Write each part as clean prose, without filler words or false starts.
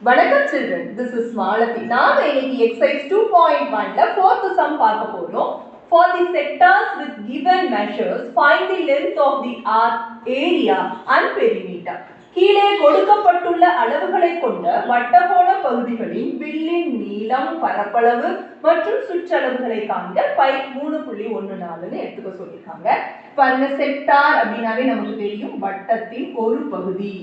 வணக்கம் children, this is Malathi. நாம இன்னைக்கு exercise 2.1ல fourth sum பார்க்க போறோம். For the sectors with given measures, find the length of the area and perimeter. கீழே கொடுக்கப்பட்டுள்ள அளவுகளை கொண்ட வட்டகோண பகுதிகளின் வில்லின் நீளம், பரப்பளவு மற்றும் சுற்றளவுகளை காண்க. பை 3.14ன்னு எடுத்துக்க சொல்லிருக்காங்க. பாருங்க, செக்டார் அப்படினாவே நமக்கு தெரியும் வட்டத்தின் ஒரு பகுதி,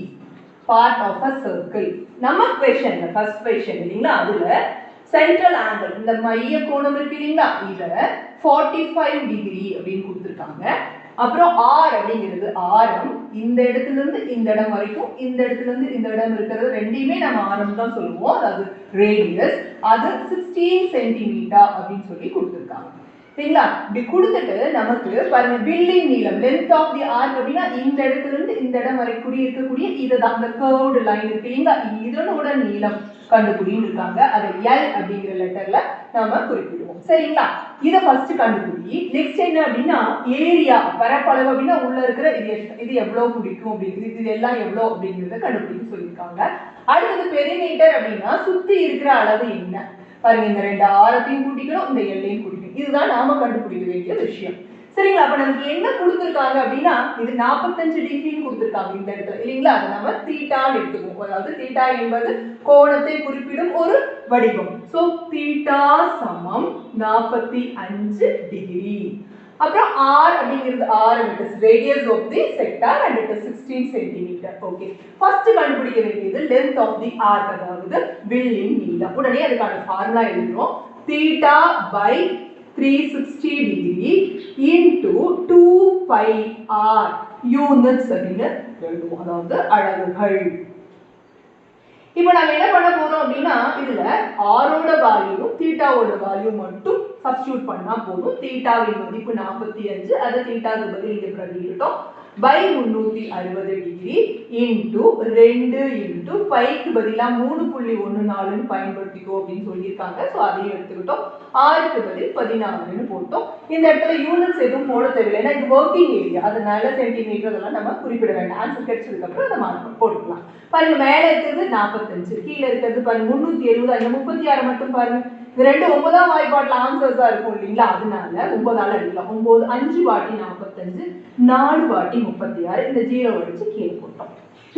part of a circle. நம்ம question first question இல்லீங்களா, அதுல central angle இந்த மைய கோணம் இருக்கு இல்லீங்களா, இத 45 டிகிரி அப்படினு கொடுத்திருக்காங்க. அப்புறம் r அப்படிங்கிறது ஆரம், இந்த இடத்துல இருந்து இந்த இடம் வரைக்கும், இந்த இடத்துல இருந்து இந்த இடம் இருக்கிறது ரெண்டையுமே நம்ம ஆரம் தான் சொல்லுவோம், அதாவது ரேடியஸ். அது 16 சென்டிமீட்டர் அப்படினு சொல்லி கொடுத்திருக்காங்க. சரிங்களா? இப்படி கொடுத்துட்டு நமக்கு பாருங்க, வில்லின் நீளம் length of the arc அப்படினா இந்த இடத்துல இருந்து இந்த இடம் வரைக்கும் இருக்கக்கூடிய இதுதான் அந்த curved line இருக்கு இல்லீங்களா, இதனோட நீளம் கண்டுபிடின்னு இருக்காங்க. அதை L அப்படிங்கிற லெட்டர்ல நாம குறிப்பிடுவோம். சரிங்களா? இத ஃபர்ஸ்ட் கண்டுபிடி. நெக்ஸ்ட் என்ன அப்படினா ஏரியா, பரப்பளவு அப்படினா உள்ள இருக்கிற இது எவ்வளவு பிடிக்கும் அப்படிங்கிறது, இது எல்லாம் எவ்வளவு அப்படிங்கறத கண்டுபிடிக்க சொல்லிருக்காங்க. அடுத்து பெரிமீட்டர் அப்படினா சுத்தி இருக்கிற அளவு என்ன. பாருங்க, இந்த ரெண்டு ஆரத்தையும் கூட்டிக்கணும், இந்த எல்லையும் கூட்டிக்கணும். இதுதான் நாம கண்டுபிடிக்க வேண்டிய விஷயம். சரிங்களா? அப்ப நமக்கு என்ன கொடுத்திருக்காங்க அப்படின்னா, இது 45 டிகிரின்னு கொடுத்திருக்காங்க இந்த இடத்துல இல்லீங்களா. அதை நம்ம தீட்டான்னு எடுத்துக்குவோம். அதாவது தீட்டா என்பது கோணத்தை குறிப்பிடும் ஒரு வடிவம். சோ தீட்டா சமம் 45 டிகிரி. அப்புறம் r அப்படிங்கிறது r is radius of the sector and it is 16 cm. Okay, first கண்டுபிடிக்க வேண்டியது length of the arc, அதாவது வில்லின் நீளம். உடனே அதுக்கான ஃபார்முலா எழுதுறோம். theta by 360 degree into 2 pi r units அப்படினு எழுதுவோம், அதாவது அலகுகள். இப்போ நாம என்ன பண்ண போறோம் அப்படினா, இதுல r ஓட வேல்யூ தீட்டாவோட வேல்யூ மட்டும் சப்ஸ்டிட்யூட் பண்ணா போதும். தீட்டாவின் மதிப்பு 45, அத தீட்டாக்கு பதில் இங்க பிரதியிட்டோம். by 360 degree into 2 into bike பதிலா 3.14ன்னு பயன்படுத்திக்கோ அப்படின்னு சொல்லியிருக்காங்க. ஸோ அதையும் எடுத்துக்கிட்டோம். ஆறுக்கு பதில் 16ன்னு போட்டோம். இந்த இடத்துல யூனிட்ஸ் எதுவும் போட தேவையில்லை, ஏன்னா இது ஒர்க்கிங் ஏரியா, அதனால சென்டிமீட்டர் அதெல்லாம் நம்ம குறிப்பிட வேண்டாம். ஆன்சர் கிடைச்சதுக்கு அப்புறம் அதை மார்க் போட்டுக்கலாம். பாருங்க, மேல இருக்கிறது 45, கீழே இருக்கிறது பாருங்க 370, அந்த 36 மட்டும் பாருங்க. இது ரெண்டு 9ஆம் வாய்ப்பாட்டுல ஆன்சர்ஸா இருக்கும் இல்லைங்களா, அதனால 9ஆல எடுக்கலாம். 9 5 வாட்டி 45, 4 வாட்டி 36, இந்த 0 அடிச்சு கீழே போட்டோம்.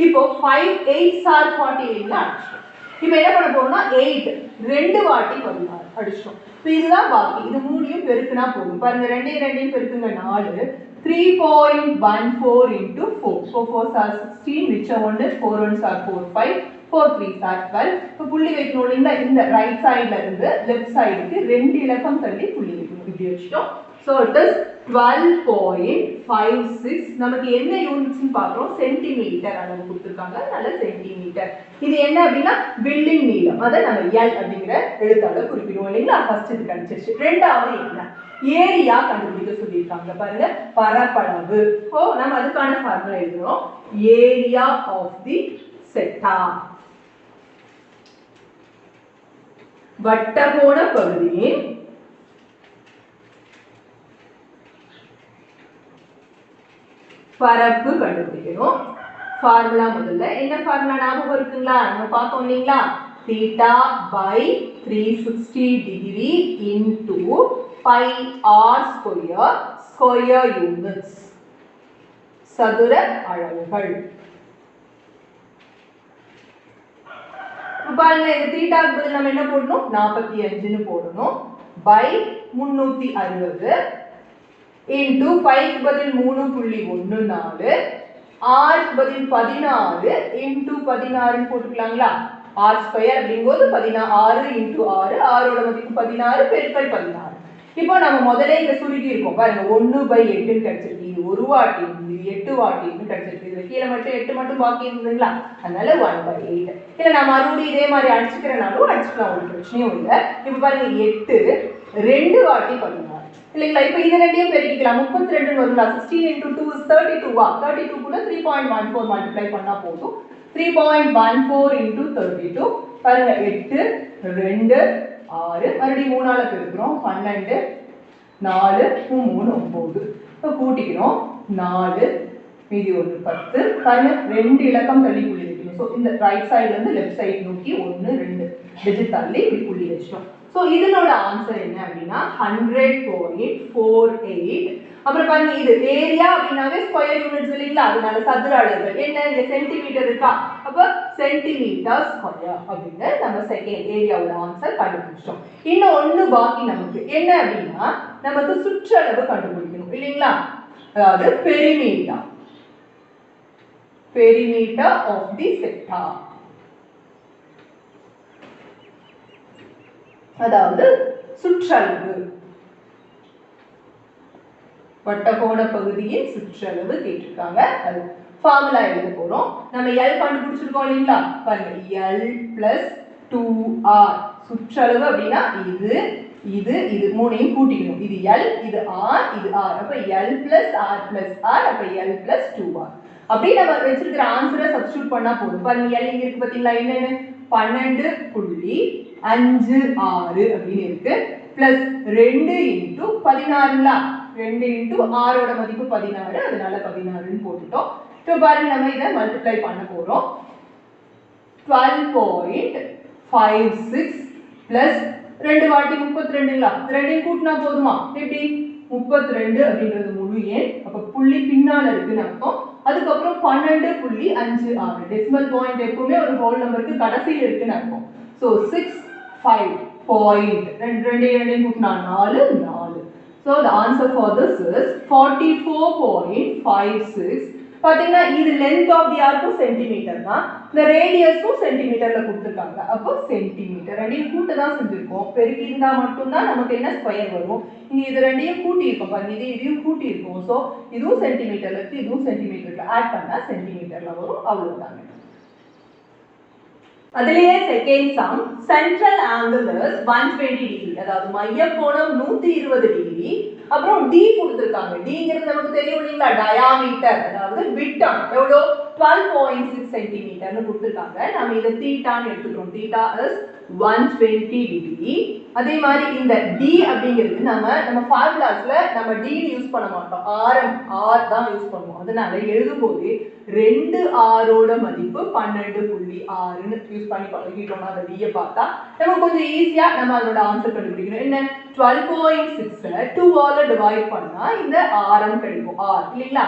இப்போ 5 8s are 40 இல்லைங்களா, அடிச்சிட்டோம். இப்போ என்ன பண்ண போறோம்னா 8 2 வாட்டி 16 அடிச்சிட்டோம். இப்போ இதுதான் பாக்கி. இது மூணையும் பெருக்குனா போதும். பாருங்க, ரெண்டையும் பெருக்குங்க 4, 3.14 into 4. So 4s are 16, மிச்சம் 1, 4 1s are 4 5, 4 3s are 12. இப்போ புள்ளி வைக்கணும் இல்லைங்களா, இந்த ரைட் சைடுல இருந்து லெஃப்ட் சைடுக்கு 2 இலக்கம் தள்ளி புள்ளி வைக்கணும். இப்படி வச்சிட்டோம். So it is 12.56. நமக்கு என்ன யூனிட்ஸ்னு பார்க்குறோம், சென்டிமீட்டர் அளவு கொடுத்துருக்காங்க, நல்ல சென்டிமீட்டர். இது என்ன அப்படின்னா வில்லின் நீளம், அதை நம்ம L அப்படிங்கிற எழுத்தால குறிப்பிடுவோம் இல்லைங்களா. ஃபர்ஸ்ட் இது கண்டுச்சு. ரெண்டாவது என்ன, ஏரியா கண்டுபிடிக்க சொல்லியிருக்காங்க. பாருங்க, பரப்பளவு. ஓ, நம்ம அதுக்கான ஃபார்முலா எழுதுறோம். ஏரியா ஆஃப் தி செக்டார், வட்டகோண பகுதியின் பரப்பு கண்டுபிடிக்கணும். ஃபார்முலா முதல்ல என்ன ஃபார்முலா ஞாபகம் இருக்குங்களா, நம்ம பார்த்தோம் இல்லைங்களா, theta by 360 degree into pi r square, square units, சதுர அலகுகள். பாருங்க, இந்த தீட்டாக்கு பதில் நம்ம என்ன போடணும், 45ன்னு போடணும். by 360 into பைக்கு பதில் 3.14, ஆருக்கு பதில் 16 into 16ன்னு போட்டுக்கலாங்களா. r ஸ்கொயர் அப்படிங்கும்போது 16 into 6, ஆரோட மதிப்பு 16 பெருக்கல் 16. இப்போ நம்ம முதல்ல இங்க சுருக்கி இருக்கோம் பாருங்க, 1/8ன்னு கிடைச்சிருக்கு. இது ஒரு வாட்டி, இது 8 வாட்டின்னு கிடைச்சிருக்கு. இதுல கீழே மட்டும் 8 மட்டும் பாக்கி இருந்ததுங்களா, அதனால 1/8. இல்ல நான் மறுபடியும் இதே மாதிரி அடிச்சுக்கிறனாலும் அடிச்சுக்கலாம், ஒரு பிரச்சனையும் இல்லை. இப்போ பாருங்க, 8 2 வாட்டி 16 இல்லைங்களா. இப்போ இது ரெண்டையும் பெருக்கிக்கலாம், 32 வருங்களா. 16 into 2 is 32. 32 கூட 3.14 மல்டிப்ளை பண்ணா போதும். 3.14 into 32 பாருங்க, 8 2 6, மறுபடியும் 3ஆல பெருக்கிறோம், 12 4 3 9. இப்போ கூட்டிக்கிறோம், 4 மீதி 1 10. பாருங்க, 2 இலக்கம் தள்ளி புள்ளி வைக்கணும். ஸோ இந்த ரைட் சைட்ல இருந்து லெஃப்ட் சைடு நோக்கி 1 2 டிஜிட் தள்ளி இப்படி புள்ளி வச்சிட்டோம். ஸோ இதனோட ஆன்சர் என்ன அப்படின்னா 100.48. அப்புறம் பாருங்க இது ஏரியா அப்படின்னாவே ஸ்கொயர் யூனிட்ஸ் இல்லைங்களா, அதனால சதுர அளவுகள் என்ன இங்க சென்டிமீட்டர் இருக்கா, அப்ப சென்டிமீட்டர் ஸ்கொயர் அப்படின்னு நம்ம செகண்ட் ஏரியாவோட ஆன்சர் கண்டுபிடிச்சோம். இன்னும் ஒண்ணு பாக்கி நமக்கு என்ன அப்படின்னா நமக்கு சுற்றளவு கண்டுபிடிக்கணும் இல்லைங்களா, அதாவது பெரிமீட்டர் ஆஃப் தி செக்டார், அதாவது சுற்றளவு வட்டகோண பகுதியின் சுற்றளவு கேட்டிருக்காங்க. அது ஃபார்முலா எழுத போறோம். நம்ம L கண்டுபிடிச்சிருக்கோம் இல்லைங்களா, பாருங்க L + 2R சுற்றளவு அப்படின்னா இது இது இது மூணையும் கூட்டிக்கணும். இது L இது R இது R, அப்ப L + R + R, அப்ப L + 2R. அப்படி நம்ம வச்சிருக்கிற ஆன்சரை சப்ஸ்டிட்யூட் பண்ணா போதும். பாருங்க L இங்க இருக்கு பாத்தீங்களா, என்னன்னு 12.56 அப்படின்னு இருக்கு, பிளஸ் 2 × 16ங்களா, 2 × R ஓட மதிப்பு 16, அதனால 16ன்னு போட்டுட்டோம். இப்போ பாருங்க நம்ம இதை மல்டிப்ளை பண்ண போறோம். 12.56 பிளஸ் 2 வாட்டி 32ங்களா, ரெண்டையும் கூட்டினா போதுமா, எப்படி 32 அப்படின்றது முழு எண், அப்ப புள்ளி பின்னால இருக்குன்னு அர்த்தம். அதுக்கப்புறம் 12.56 டெசிமல் பாயிண்ட் எப்பவுமே ஒரு ஹோல் நம்பருக்கு கடைசியில் இருக்குன்னு அர்த்தம். ஸோ 6 5 பாயிண்ட் ரெண்டையும் கூட்டினா 4 4. So the answer for this is 44.56. பாத்தீங்கன்னா இது லென்த் ஆஃப் தி ஆர்க்கும் சென்டிமீட்டர் தான், இந்த ரேடியஸும் சென்டிமீட்டர்ல கொடுத்துருக்காங்க, அப்போ சென்டிமீட்டர் ரெண்டையும் கூட்ட தான் செஞ்சிருக்கோம். பெருக்கி இருந்தா மட்டும்தான் நமக்கு என்ன ஸ்கொயர் வரும். இங்க இது ரெண்டையும் கூட்டி இருக்கோம் பாருங்க, இதையும் கூட்டி இருக்கும். ஸோ இதுவும் சென்டிமீட்டர்ல இருக்கு, இதுவும் சென்டிமீட்டர்ல ஆட் பண்ணா சென்டிமீட்டர்ல வரும், அவ்வளவுதாங்க. அதுலயே second sum central angle is 120 degree, அதாவது மைய கோணம் 120 டிகிரி. அப்புறம் d கொடுத்திருக்காங்க, dங்கிறது நமக்கு தெரியும் இல்லைங்களா, டயாமீட்டர் அதாவது விட்டம் எவ்வளோ 12.6 சென்டிமீட்டர்னு கொடுத்திருக்காங்க. நம்ம இதை தீட்டான்னு எடுத்துக்கிறோம், தீட்டா இஸ் 120 டிகிரி. அதே மாதிரி இந்த d அப்படிங்கிறது நம்ம ஃபார்முலாஸ்ல நம்ம d யூஸ் பண்ண மாட்டோம், ஆரம் r தான் யூஸ் பண்ணுவோம். அதனால எழுதும்போது 2r ஓட மதிப்பு 12.6ன்னு யூஸ் பண்ணி பழகிட்டோம்னா அந்த d பார்த்தா நமக்கு கொஞ்சம் ஈஸியா நம்ம அதோட ஆன்சர் கண்டுபிடிக்கணும். என்ன 12.6 2 ஆல டிவைட் பண்ணா இந்த ஆரம் கிடைக்கும், r இல்லைங்களா,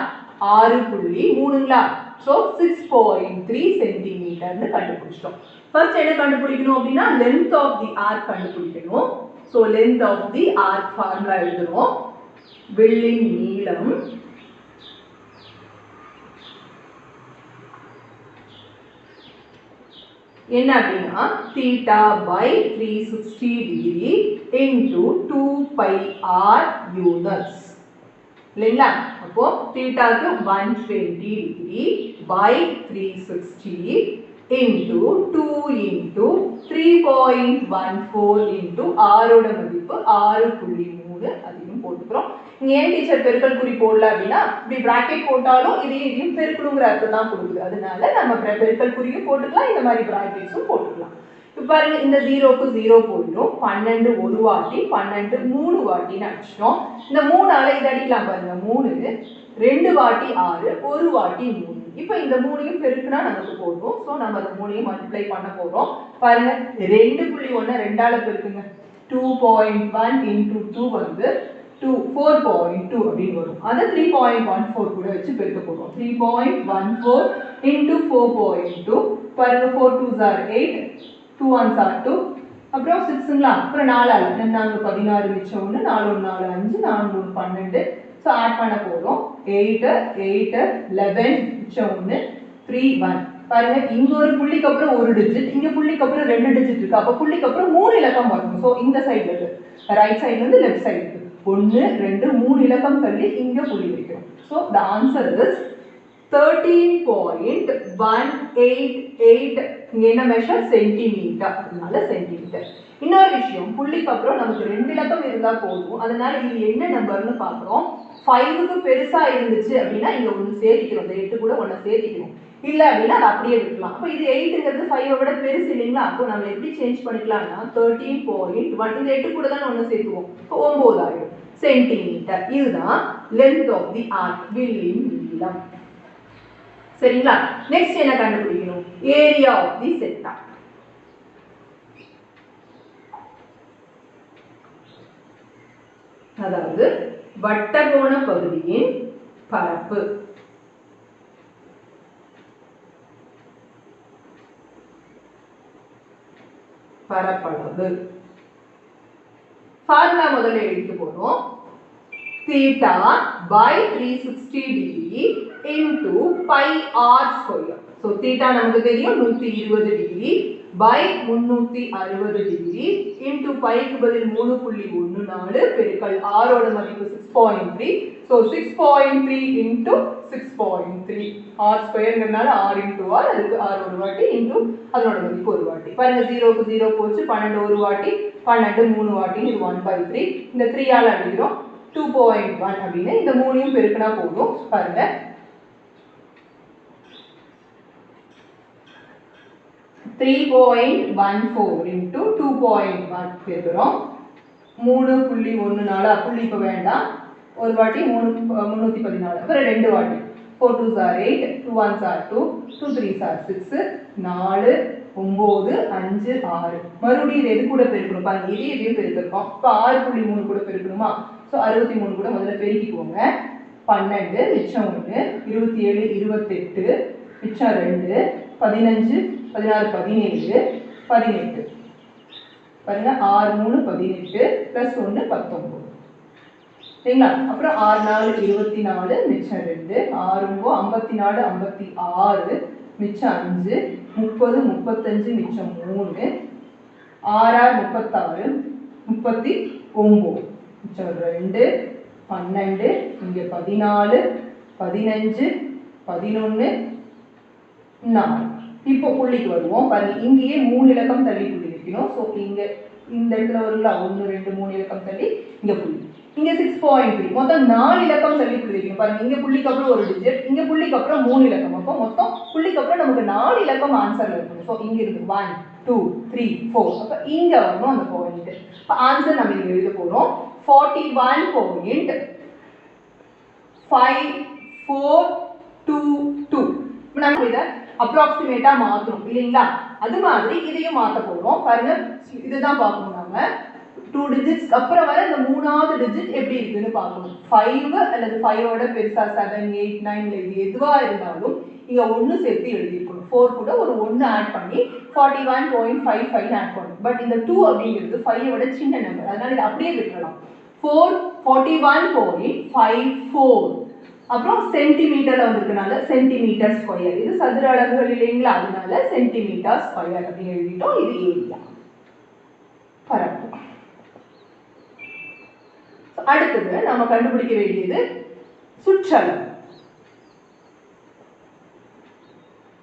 6.3ங்களா, ஸோ 6.3 சென்டிமீட்டர்னு கண்டுபிடிச்சிட்டோம். ஃபர்ஸ்ட் என்ன கண்டுபிடிக்கணும் அப்படின்னா லென்த் ஆஃப் தி ஆர்க் கண்டுபிடிக்கணும். So length of the arc formula எழுதுறோம். வில்லின் நீளம் என்ன அப்படின்னா theta by 360 degree into 2πr units இல்லைங்களா. அப்போ தீட்டாக்கு 120 degree by 360 into 2 into 3.14 into ஆரோட மதிப்பு 6.3 அதையும் போட்டுக்கிறோம். இங்க ஏன் டீச்சர் பெருக்கல் குறி போடல அப்படின்னா இப்படி பிராக்கெட் போட்டாலும் இதையும் பெருக்கணுங்கிற அர்த்தம் தான் கொடுக்குது, அதனால நம்ம பெருக்கல் குறியும் போட்டுக்கலாம், இந்த மாதிரி பிராக்கெட்ஸும் போட்டுக்கலாம். இப்போ பாருங்க இந்த 0க்கு 0 போயிடும், 12 ஒரு வாட்டி 12 3 வாட்டின்னு அடிச்சிட்டோம். இந்த 3ஆல இதை அடிக்கலாம் பாருங்க, 3 2 வாட்டி 6 ஒரு வாட்டி 3. இப்போ இந்த 3ஐயும் பெருக்குனா நமக்கு போதும். ஸோ நம்ம அந்த 3ஐயும் மல்டிப்ளை பண்ண போறோம். பாருங்க 2.1 2ஆல பெருக்குங்க, 2.1 இன்டூ 2 வந்து 4.2 அப்படின்னு வரும். அதை 3.14 கூட வச்சு பெருக்க போறோம். 3.14 இன்டூ 4.2 பாருங்க, 4 2s are 8, 2 1s are 2, அப்புறம் 6ங்களா, அப்புறம் 4 16 மிச்சம் 1, 4 1 4 5, 4 3 12. ஸோ ஆட் பண்ண போறோம். 8 8 11 மிச்சம் 1 3 1. பாருங்க இங்க ஒரு புள்ளிக்கு அப்புறம் ஒரு டிஜிட், இங்க புள்ளிக்கு அப்புறம் 2 டிஜிட் இருக்கு, அப்ப புள்ளிக்கு அப்புறம் 3 இலக்கம் வரணும். ஸோ இந்த சைடுல இருக்கு, ரைட் சைடுல இருந்து லெஃப்ட் சைடு இருக்கு, 1 2 3 இலக்கம் தள்ளி இங்க புள்ளி வைக்கிறோம். So the answer is 13.188. இங்க என்ன மெஷர் சென்டிமீட்டர், அதனால சென்டிமீட்டர். இன்னொரு விஷயம், புள்ளிக்கு அப்புறம் நமக்கு 2 இலக்கம் இருந்தா போதும், அதனால இது என்ன நம்பர்னு பார்க்கிறோம். 5க்கு பெருசா இருந்துச்சு அப்படின்னா இங்க 1 சேர்த்திக்கிறோம், இந்த 8 கூட 1 சேர்த்திக்கிறோம், இல்ல அப்படின்னா அதை அப்படியே விட்டுலாம். அப்ப இது 8ங்கிறது 5 விட பெருசு இல்லைங்களா, அப்போ நம்ம எப்படி சேஞ்ச் பண்ணிக்கலாம்னா 13.1 இந்த 8 கூட தான் 1 சேர்த்துவோம், 9 சென்டிமீட்டர். இதுதான் லென்த் ஆஃப் தி ஆர்க், வில்லின் நீளம். சரிங்களா? நெக்ஸ்ட் என்ன கண்டுபிடிக்கணும்? Area of the sector. அதாவது வட்டகோண பகுதியின் பரப்பு. பரப்பளவு ஃபார்முலா முதல்ல எழுதிட்டு போறோம். theta by 360 degree into pi r square. So theta நமக்கு தெரியும் 120 degree by 360 degree into pi க்கு பதில் 3.14 பெருக்கல் r ஓட மதிப்பு 6.3. So 6.3 into 6.3 r ஸ்கொயர்ங்கறனால r into r, அதுக்கு r ஒரு வாட்டி into அதோட மதிப்பு ஒரு வாட்டி. பாருங்க 0 க்கு 0 போச்சு, 12 ஒரு வாட்டி, 12 3 வாட்டி, இது 1/3. இந்த 3 ஆல அடிக்கிறோம் 2.1 அப்படினே இந்த மூணையும் பெருக்கினா போதும். பாருங்க 3.14 into 2.1 பெருக்கிறோம். 3.14 புள்ளி இப்ப வேண்டாம், ஒரு வாட்டி 314, அப்புறம் ரெண்டு வாட்டி 4 2s are 8, 2 1s are 2, 2 3s are 6, 4 9 5 6. மறுபடியும் இது எது கூட பெருக்கணும் பாருங்க, இதையும் பெருக்கிறோம். இப்போ 6.3 கூட பெருக்கணுமா? ஸோ 63 கூட முதல்ல பெருக்கிக்கோங்க. 12 மிச்சம் 1, 27 28 மிச்சம் 2, 15 16 17 18. பாருங்க 6 3 18 பிளஸ் 1 19. சரிங்களா? அப்புறம் 6 4 24 மிச்சம் 2, 6 54 56 மிச்சம் 5, 30 35 மிச்சம் 3, 6 36 39 மிச்சம் 2, 12 இங்க 14 15 11 4. இப்போ புள்ளிக்கு வருவோம். பாருங்க இங்கேயே 3 இலக்கம் தள்ளி புள்ளி வைக்கணும். ஸோ இங்க இந்த இடத்துல வருங்களா 1 2 3 இலக்கம் தள்ளி இங்க புள்ளி. இங்க 6.3 மொத்தம் 4 இலக்கம் தள்ளி புள்ளி வைக்கணும். பாருங்க இங்க புள்ளிக்கு அப்புறம் ஒரு டிஜிட், இங்க புள்ளிக்கு அப்புறம் 3 இலக்கம். அப்போ மொத்தம் புள்ளிக்கு அப்புறம் நமக்கு 4 இலக்கம் ஆன்சர்ல இருக்கணும். ஸோ இங்க இருக்கு 1 2 3 4. அப்ப இங்க வரணும் அந்த பாயிண்ட். அப்ப ஆன்சர் நம்ம இங்க எழுத போறோம் 41.5422. நம்ம இத அப்ராக்ஸிமேட்டா மாத்தணும் இல்லீங்களா? அது மாதிரி இதையும் மாத்த போறோம். பாருங்க இதுதான் பார்க்கணும். நாம 2 டிஜிட்ஸ்க்கு அப்புறம் வர இந்த மூணாவது டிஜிட் எப்படி இருக்குன்னு பார்க்கணும். 5 அல்லது 5 ஓட பெருசா 7 8 9 இது எதுவா இருந்தாலும் இங்க 1 சேர்த்து எழுதிருக்கணும். 4 கூட ஒரு 1 ஆட் பண்ணி 41.55 ஆட் பண்ணணும். பட் இந்த 2 அப்படிங்கிறது 5 விட சின்ன நம்பர், அதனால இதை அப்படியே விட்டுறலாம். 41.54. அப்புறம் சென்டிமீட்டர்ல வந்திருக்கனால சென்டிமீட்டர் ஸ்கொயர். இது சதுர அலகுகள் இல்லைங்களா, அதனால சென்டிமீட்டர் ஸ்கொயர் அப்படின்னு எழுதிட்டோம். இது ஏரியா பரப்பு. அடுத்தது நாம கண்டுபிடிக்க வேண்டியது சுற்றளவு,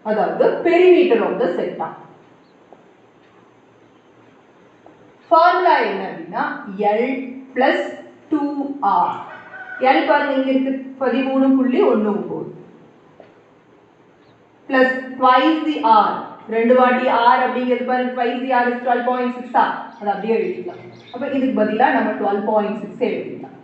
அதாவது perimeter of the sector. Formula என்ன அப்படின்னா L plus 2R. L பாருங்க இங்க இருக்கு 13.19 plus twice the R. ரெண்டு வாட்டி R அப்படிங்கிறது பாருங்க twice the R is 12.6. அது அப்படியே எழுதிக்கலாம். அப்ப இதுக்கு பதிலா நம்ம 12.6 எழுதிக்கலாம்.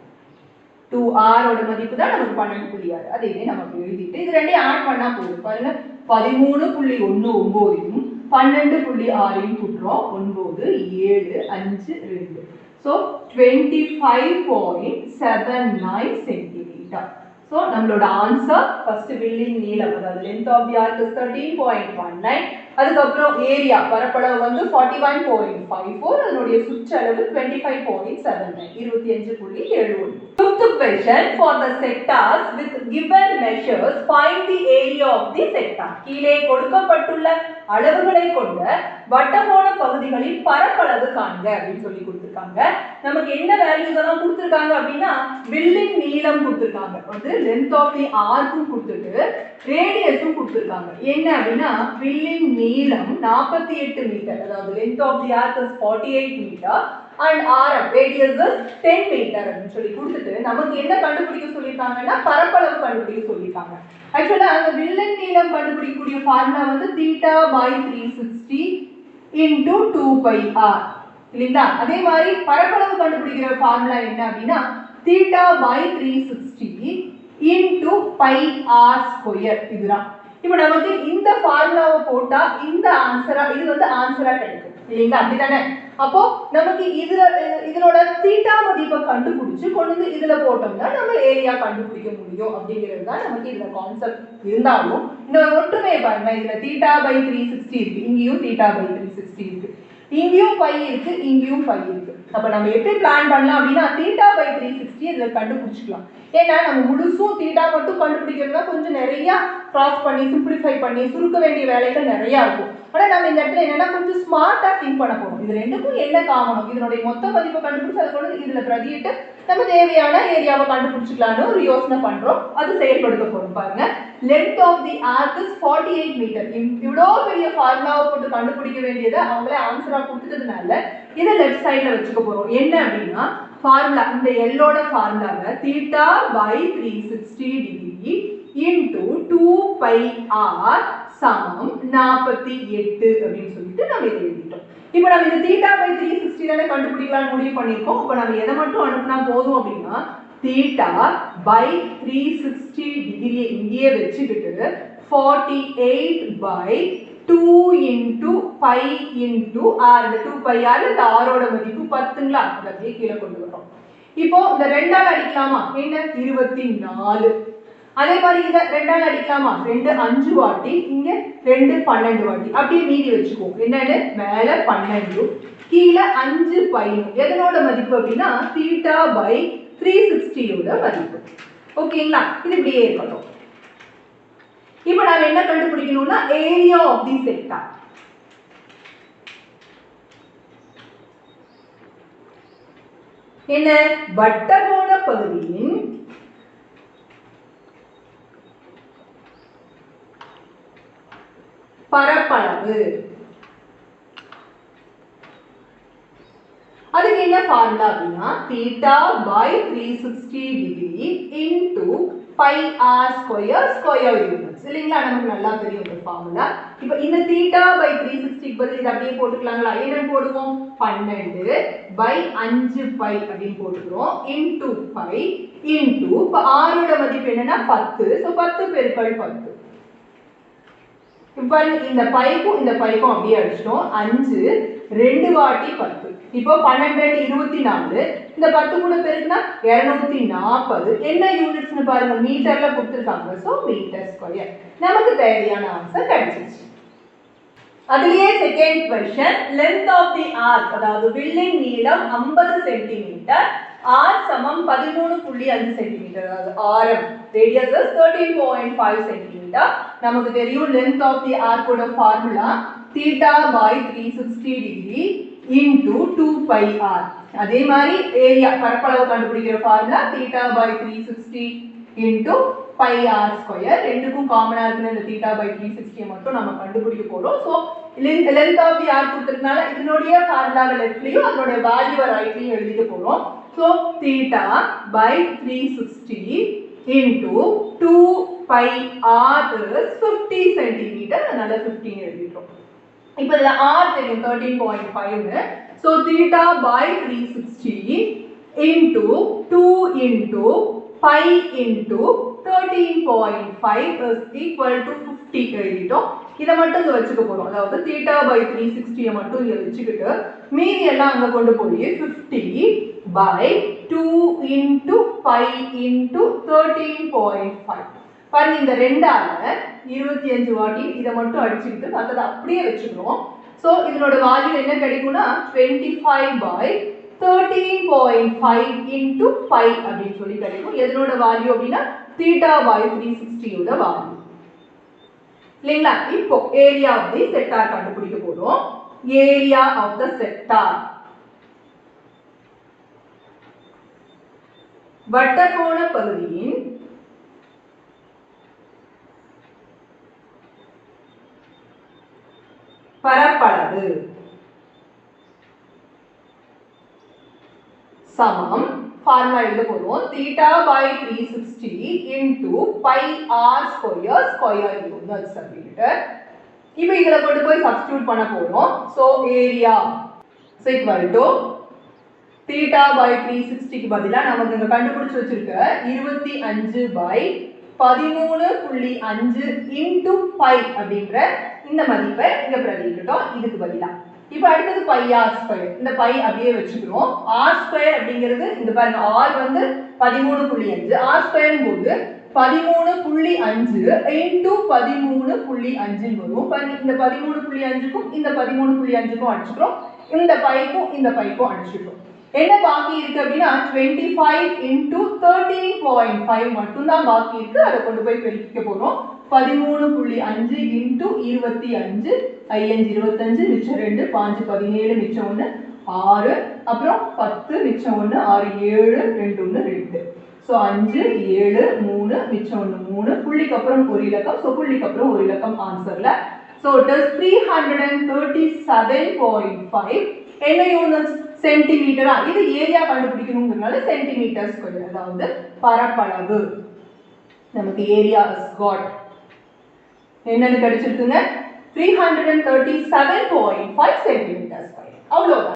2R ஓட மதிப்பு தான் நமக்கு 12.6. அதையே நமக்கு எழுதிட்டு இது ரெண்டையும் ஆட் பண்ணா போதும். பாருங்க 13.19 12.6 கூட்டுறோம் 9 7 5 2. So 25.79 centimeter. So நம்மளோட ஆன்சர் ஃபர்ஸ்ட் வில்லின் நீளம், அதாவது length of the arc is 13.19. அதுக்கப்புறம் ஏரியா பரப்பளவு வந்து 41.54, அதனுடைய சுற்றளவு 25.79 25.71. Fifth question, for the sectors with given measures find the area of the sector. கீழே கொடுக்கப்பட்டுள்ள அளவுகளை கொண்ட வட்டகோண பகுதிகளின் பரப்பளவு காண்க அப்படின்னு சொல்லி கொடுத்திருக்காங்க. நமக்கு என்ன வேல்யூஸ் எல்லாம் கொடுத்திருக்காங்க அப்படின்னா வில்லின் நீளம் கொடுத்திருக்காங்க, வந்து length of the arc கொடுத்துட்டு ரேடியஸும் கொடுத்திருக்காங்க. என்ன அப்படின்னா வில்லின் நீளம் 48 மீட்டர், அதாவது length of the arc is 48 metre and RF radius is 10 metre அப்படின்னு சொல்லி கொடுத்துட்டு நமக்கு என்ன கண்டுபிடிக்க சொல்லியிருக்காங்கன்னா பரப்பளவு கண்டுபிடிக்க சொல்லியிருக்காங்க. ஆக்சுவலா அந்த வில்லின் நீளம் கண்டுபிடிக்கக்கூடிய ஃபார்முலா வந்து theta by 360 into 2 pi r இல்லைங்களா? அதே மாதிரி பரப்பளவு கண்டுபிடிக்கிற ஃபார்முலா என்ன அப்படின்னா theta by 360 into pi r square. இதுதான் இப்போ நமக்கு இந்த ஃபார்முலாவை போட்டா இந்த ஆன்சரா இது வந்து ஆன்சரா கிடைக்கும் இல்லைங்களா? அப்படிதானே? அப்போ நமக்கு இதனோட தீட்டா மதிப்பை கண்டுபிடிச்சு கொண்டு வந்து இதுல போட்டோம்னா நம்ம ஏரியா கண்டுபிடிக்க முடியும் அப்படிங்கிறது தான் நமக்கு இதுல கான்செப்ட். இருந்தாலும் இன்னொரு ஒற்றுமையை பாருங்க, இதுல தீட்டா பை 360 இருக்கு, இங்கேயும் தீட்டா பை 360 இருக்கு, இங்கேயும் பை இருக்கு, இங்கேயும் பை இருக்கு. அப்ப நம்ம எப்படி பிளான் பண்ணலாம் அப்படின்னா தீட்டா பை 360 இதுல கண்டுபிடிச்சிக்கலாம். ஏன்னா நம்ம முழுசும் தீட்டா மட்டும் கண்டுபிடிக்கிறதுனா கொஞ்சம் நிறைய கிராஸ் பண்ணி சிம்பிளிஃபை பண்ணி சுருக்க வேண்டிய வேலைகள் நிறைய இருக்கும். ஆனா நம்ம இந்த இடத்துல என்னன்னா கொஞ்சம் ஸ்மார்ட்டா திங்க் பண்ண போறோம். இது ரெண்டுக்கும் என்ன காமனம், இதனுடைய மொத்த மதிப்பை கண்டுபிடிச்சு அதை கொண்டு இதுல பிரதியிட்டு நம்ம தேவையான ஏரியாவை கண்டுபிடிச்சிக்கலாம்னு ஒரு யோசனை பண்றோம். அது செயல்படுத்த போறோம். பாருங்க, length of the arc is 48 metre. இவ்வளோ பெரிய ஃபார்முலாவை போட்டு கண்டுபிடிக்க வேண்டியதை அவங்களே ஆன்சரா கொடுத்ததுனால இதை லெஃப்ட் சைட்ல வச்சுக்க போறோம். என்ன அப்படின்னா ஃபார்முலா, இந்த எல்லோட ஃபார்முலாவை theta by 360 degree into 2 pi r சமம் 48 அப்படின்னு சொல்லிட்டு நம்ம இதை எழுதிட்டோம். இப்போ நம்ம இந்த தீட்டா பை 360 தானே கண்டுபிடிக்கலாம்னு முடிவு பண்ணியிருக்கோம். இப்போ நம்ம எதை மட்டும் அனுப்புனா போதும் அப்படின்னா தீட்டா பை 360 டிகிரியை இங்கேயே வச்சுக்கிட்டு 48 by 2 into pi into r, இந்த 2 பை ஆர் இந்த ஆரோட மதிப்பு 10ங்களா, அதை அப்படியே கீழே கொண்டு வரோம். இப்போ இந்த 2ஆல் அடிக்கலாமா, என்ன 24. அதே மாதிரி இதை 2ஆல் அடிக்கலாமா, 2 5 வாட்டி, இங்க 2 12 வாட்டி, அப்படியே மீதி வச்சுக்குவோம். என்னன்னு மேல 12 கீழே 5 பை, எதனோட மதிப்பு அப்படின்னா தீட்டா பை 360 யோட மதிப்பு. ஓகேங்களா? இது இப்படியே இருக்கட்டும். இப்போ நாம என்ன கண்டுபிடிக்கணும்னா ஏரியா ஆஃப் தி செக்டார். என்ன வட்டகோண பகுதியின் பரப்பளவு. அதுக்கு என்ன ஃபார்முலா அப்படின்னா theta by 360 degree into pi r square square units இல்லைங்களா? நமக்கு நல்லா தெரியும் இந்த ஃபார்முலா. இப்போ இந்த தீட்டா பை 360 பதில் இதை அப்படியே போட்டுக்கலாங்களா? என்னன்னு போடுவோம், 12 பை 5 பை அப்படின்னு போட்டுக்கிறோம் இன்டு பை இன்டு இப்போ ஆரோட மதிப்பு என்னன்னா 10. ஸோ 10 பெருக்கல் 10. இப்போ இந்த பைக்கும் இந்த பைக்கும் அப்படியே அடிச்சிட்டோம். 5 2 வாட்டி 10. இப்போ 12 24. இந்த 10 கூட பெருக்குனா 240. என்ன யூனிட்ஸ்னு பாருங்க, மீட்டர்ல கொடுத்துருக்காங்க. So metre square. நமக்கு தேவையான ஆன்சர் கிடைச்சிருச்சு. அதுலயே second question, length of the arc, அதாவது வில்லின் நீளம் 50 சென்டிமீட்டர், ஆர் சமம் 13.5 சென்டிமீட்டர், அதாவது ஆரம் ரேடியஸ் 13.5 சென்டிமீட்டர். நமக்கு தெரியும் லென்த் ஆஃப் தி ஆர்க்கோட formula theta by 360 degree into 2 pi r. அதே மாதிரி ஏரியா பரப்பளவு கண்டுபிடிக்கிற formula theta by 360 into pi r square. ரெண்டுக்கும் காமனா இருக்கிற இந்த தீட்டா பை 360 மட்டும் நம்ம கண்டுபிடிக்க போறோம். So length of the arc கொடுத்ததுனால இதனுடைய ஃபார்முலாவை லெஃப்ட்லயும் அதனுடைய வேல்யூவை ரைட்லயும் எழுதிக்க போறோம். So theta by 360 into 2 pi r is 50 centimetre, அதனால 15 எழுதிட்டோம். இப்போ இதுல ஆர் தெரியும் 13.5. So theta by 360 into 2 into pi into 13.5 is equal to 50 எழுதிட்டோம். இதை மட்டும் இங்க வச்சுக்க போறோம். அதாவது தீட்டா பை 360 மட்டும் இங்க வச்சுக்கிட்டு மீதி எல்லாம் அங்க கொண்டு போய் 50 பை 2 இன்டு பை இன்டு 13.5. பாருங்க, இந்த 2ஆல 25 வாட்டி இதை மட்டும் அடிச்சுக்கிட்டு மற்றதை அப்படியே வச்சுக்கிறோம். ஸோ இதனோட வேல்யூ என்ன கிடைக்கும்னா 25 பை 13.5 இன்டு பை அப்படின்னு சொல்லி கிடைக்கும். எதனோட வேல்யூ அப்படின்னா தீட்டா பை 360 யோட வேல்யூ இல்லைங்களா? இப்போ ஏரியா ஆஃப் தி செக்டார் கண்டுபிடிக்க போறோம். ஏரியா ஆஃப் த செக்டார், வட்டகோண பகுதியின் பரப்பளவு சமம் ஃபார்முலா எழுத போறோம் theta by 360 into pi r square square units அப்படின்ட்டு. இப்போ இதுல கொண்டு போய் சப்ஸ்டிட்யூட் பண்ண போறோம். So area equal to theta by 360க்கு பதிலாக நமக்கு இங்க கண்டுபிடிச்சு வச்சிருக்க 25 பை 13.5 into pi அப்படின்ற இந்த மதிப்பை இங்க பிரதியிட்டோம் இதுக்கு பதிலா. இப்போ அடுத்தது pi r ஸ்கொயர். இந்த pi அப்படியே வச்சுக்கிறோம். r ஸ்கொயர் அப்படிங்கிறது இந்த பாருங்க r வந்து 13.5 r ஸ்கொயர்னும் போது 13.5 into 13.5 வரும். பாருங்க இந்த 13.5க்கும் இந்த 13.5க்கும் அடிச்சுக்கிறோம். இந்த பைக்கும் இந்த பைக்கும் அடிச்சுக்கிறோம். என்ன பாக்கி இருக்கு அப்படின்னா 25 into 13.5 மட்டும் தான் பாக்கி இருக்கு. அதை கொண்டு போய் பெருக்கிக்க போறோம். 13.5 into 25 25 மிச்சம் 2 5 17 மிச்சம் 1 6 அப்புறம் 10 மிச்சம் 1 6 7 2 1 2. ஸோ 5 7 3 மிச்சம் 1 3 புள்ளிக்கு அப்புறம் ஒரு இலக்கம். ஸோ புள்ளிக்கு அப்புறம் ஒரு இலக்கம் ஆன்சர்ல. So it is 337.5. என்ன யூனிட்ஸ்? சென்டிமீட்டரா? இது ஏரியா கண்டுபிடிக்கணுங்கிறதுனால சென்டிமீட்டர் ஸ்கொயர், அதாவது பரப்பளவு. நமக்கு ஏரியா இஸ் காட் என்னன்னு கிடைச்சிருக்குங்க 337.5 சென்டிமீட்டர் ஸ்கொயர். அவ்வளவுதான்.